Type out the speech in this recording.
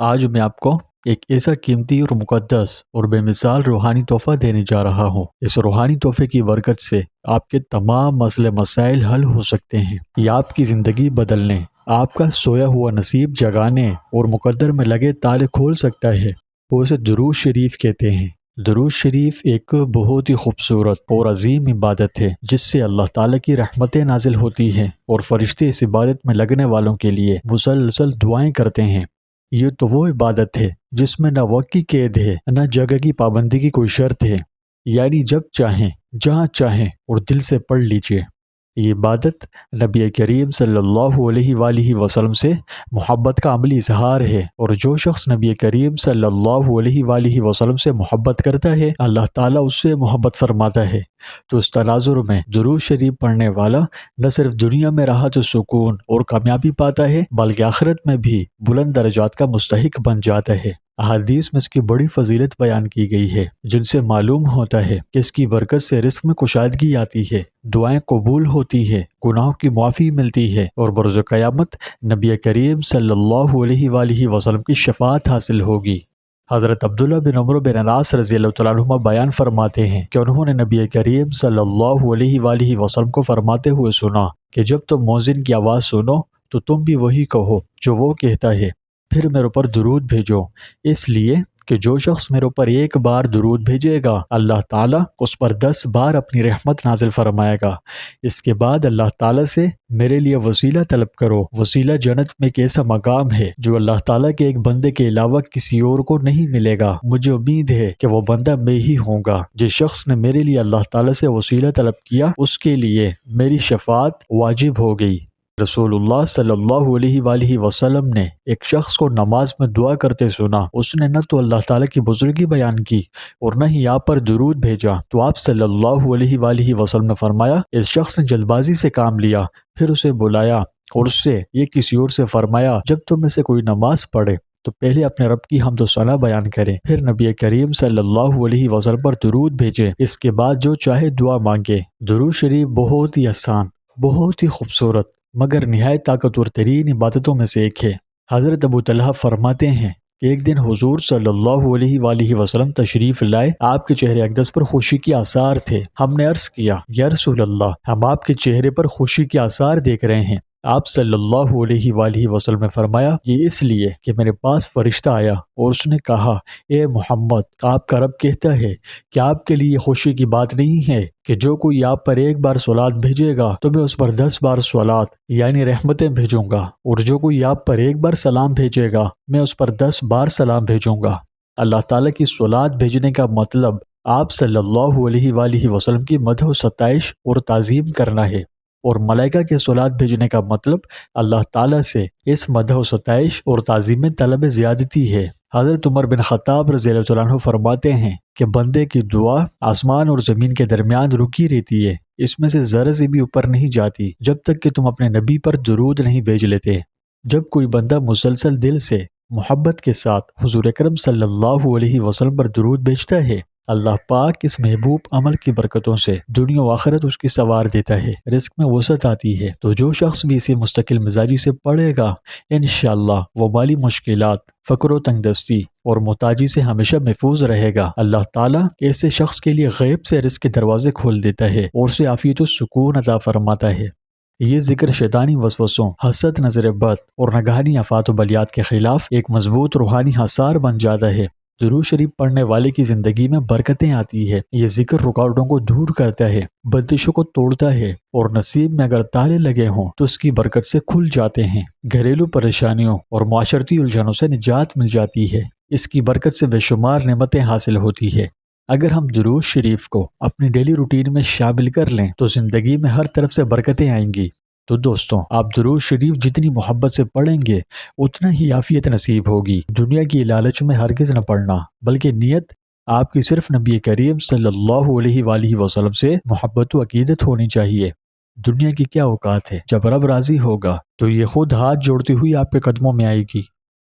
آج میں آپ کو ایک ایسا قیمتی اور مقدس اور بے مثال روحانی تحفہ دینے جا رہا ہوں۔ اس روحانی تحفے کی برکت سے آپ کے تمام مسئلے مسائل حل ہو سکتے ہیں۔ یہ آپ کی زندگی بدلنے، آپ کا سویا ہوا نصیب جگانے اور مقدر میں لگے تالے کھول سکتا ہے۔ وہ اسے درود شریف کہتے ہیں۔ درود شریف ایک بہت ہی خوبصورت اور عظیم عبادت ہے جس سے اللہ تعالیٰ کی رحمتیں نازل ہوتی ہیں اور فرشتے اس عبادت میں لگنے والوں کے لیے مسلسل دعائیں کرتے ہیں۔ یہ تو وہ عبادت ہے جس میں نہ وقت کی قید ہے، نہ جگہ کی پابندی کی کوئی شرط ہے، یعنی جب چاہیں جہاں چاہیں اور دل سے پڑھ لیجئے۔ یہ عبادت نبی کریم صلی اللہ علیہ وآلہ وسلم سے محبت کا عملی اظہار ہے، اور جو شخص نبی کریم صلی اللہ علیہ وآلہ وسلم سے محبت کرتا ہے اللہ تعالیٰ اس سے محبت فرماتا ہے۔ تو اس تناظر میں درود شریف پڑھنے والا نہ صرف دنیا میں راحت و سکون اور کامیابی پاتا ہے بلکہ آخرت میں بھی بلند درجات کا مستحق بن جاتا ہے۔ احادیث میں اس کی بڑی فضیلت بیان کی گئی ہے جن سے معلوم ہوتا ہے کہ اس کی برکت سے رزق میں کشادگی آتی ہے، دعائیں قبول ہوتی ہے، گناہوں کی معافی ملتی ہے، اور برز قیامت نبی کریم صلی اللہ علیہ وآلہ وسلم کی شفاعت حاصل ہوگی۔ حضرت عبداللہ بن عمرو بن العاص رضی اللہ تعالیٰ عنہما بیان فرماتے ہیں کہ انہوں نے نبی کریم صلی اللہ علیہ وآلہ وسلم کو فرماتے ہوئے سنا کہ جب تم مؤذن کی آواز سنو تو تم بھی وہی کہو جو وہ کہتا ہے، پھر میرے اوپر درود بھیجو، اس لیے کہ جو شخص میرے اوپر ایک بار درود بھیجے گا اللہ تعالیٰ اس پر 10 بار اپنی رحمت نازل فرمائے گا۔ اس کے بعد اللہ تعالیٰ سے میرے لیے وسیلہ طلب کرو۔ وسیلہ جنت میں ایک ایسا مقام ہے جو اللہ تعالیٰ کے ایک بندے کے علاوہ کسی اور کو نہیں ملے گا۔ مجھے امید ہے کہ وہ بندہ میں ہی ہوں گا۔ جس شخص نے میرے لیے اللہ تعالیٰ سے وسیلہ طلب کیا اس کے لیے میری شفاعت واجب ہو گئی۔ رسول اللہ صلی اللہ علیہ وآلہ وسلم نے ایک شخص کو نماز میں دعا کرتے سنا۔ اس نے نہ تو اللہ تعالیٰ کی بزرگی بیان کی اور نہ ہی آپ پر درود بھیجا، تو آپ صلی اللہ علیہ وآلہ وسلم نے فرمایا اس شخص نے جلد بازی سے کام لیا، پھر اسے بلایا اور اس سے یہ کسی اور سے فرمایا جب تم میں سے کوئی نماز پڑھے تو پہلے اپنے رب کی حمد و ثنا بیان کرے، پھر نبی کریم صلی اللہ علیہ وسلم پر درود بھیجے، اس کے بعد جو چاہے دعا مانگے۔ درود شریف بہت ہی آسان، بہت ہی خوبصورت مگر نہایت طاقتور ترین عبادتوں میں سے ایک ہے۔ حضرت ابو طلحہ فرماتے ہیں کہ ایک دن حضور صلی اللہ علیہ وآلہ وسلم تشریف لائے، آپ کے چہرے اقدس پر خوشی کے آثار تھے۔ ہم نے عرض کیا یا رسول اللہ، ہم آپ کے چہرے پر خوشی کے آثار دیکھ رہے ہیں۔ آپ صلی اللہ علیہ وآلہ وسلم نے فرمایا یہ اس لیے کہ میرے پاس فرشتہ آیا اور اس نے کہا اے محمد، آپ کا رب کہتا ہے کہ آپ کے لیے خوشی کی بات نہیں ہے کہ جو کوئی آپ پر ایک بار صلوات بھیجے گا تو میں اس پر 10 بار صلوات یعنی رحمتیں بھیجوں گا، اور جو کوئی آپ پر ایک بار سلام بھیجے گا میں اس پر 10 بار سلام بھیجوں گا۔ اللہ تعالیٰ کی صلوات بھیجنے کا مطلب آپ صلی اللہ علیہ وآلہ وسلم کی مدح و ستائش اور تعظیم کرنا ہے، اور ملائکہ کے صلوات بھیجنے کا مطلب اللہ تعالیٰ سے اس مدح و ستائش اور تعظیم میں طلب زیادتی ہے۔ حضرت عمر بن خطاب رضی اللہ عنہ فرماتے ہیں کہ بندے کی دعا آسمان اور زمین کے درمیان رکی رہتی ہے، اس میں سے ذرا سے بھی اوپر نہیں جاتی جب تک کہ تم اپنے نبی پر درود نہیں بھیج لیتے۔ جب کوئی بندہ مسلسل دل سے محبت کے ساتھ حضور اکرم صلی اللہ علیہ وسلم پر درود بھیجتا ہے اللہ پاک اس محبوب عمل کی برکتوں سے دنیا و آخرت اس کی سنوار دیتا ہے، رزق میں وسعت آتی ہے۔ تو جو شخص بھی اسی مستقل مزاجی سے پڑھے گا انشاءاللہ وہ مالی مشکلات، فقر و تنگ دستی اور محتاجی سے ہمیشہ محفوظ رہے گا۔ اللہ تعالیٰ ایسے شخص کے لیے غیب سے رزق کے دروازے کھول دیتا ہے اور اسے عافیت و سکون عطا فرماتا ہے۔ یہ ذکر شیطانی وسوسوں، حسد، نظر بد اور ناگہانی آفات و بلیات کے خلاف ایک مضبوط روحانی حصار بن جاتا ہے۔ درود شریف پڑھنے والے کی زندگی میں برکتیں آتی ہے۔ یہ ذکر رکاوٹوں کو دور کرتا ہے، بندشوں کو توڑتا ہے، اور نصیب میں اگر تالے لگے ہوں تو اس کی برکت سے کھل جاتے ہیں۔ گھریلو پریشانیوں اور معاشرتی الجھنوں سے نجات مل جاتی ہے۔ اس کی برکت سے بے شمار نعمتیں حاصل ہوتی ہے۔ اگر ہم درود شریف کو اپنی ڈیلی روٹین میں شامل کر لیں تو زندگی میں ہر طرف سے برکتیں آئیں گی۔ تو دوستوں، آپ درود شریف جتنی محبت سے پڑھیں گے اتنا ہی عافیت نصیب ہوگی۔ دنیا کی لالچ میں ہرگز نہ پڑنا، بلکہ نیت آپ کی صرف نبی کریم صلی اللہ علیہ وآلہ وسلم سے محبت و عقیدت ہونی چاہیے۔ دنیا کی کیا اوقات ہے، جب رب راضی ہوگا تو یہ خود ہاتھ جوڑتی ہوئی آپ کے قدموں میں آئے گی۔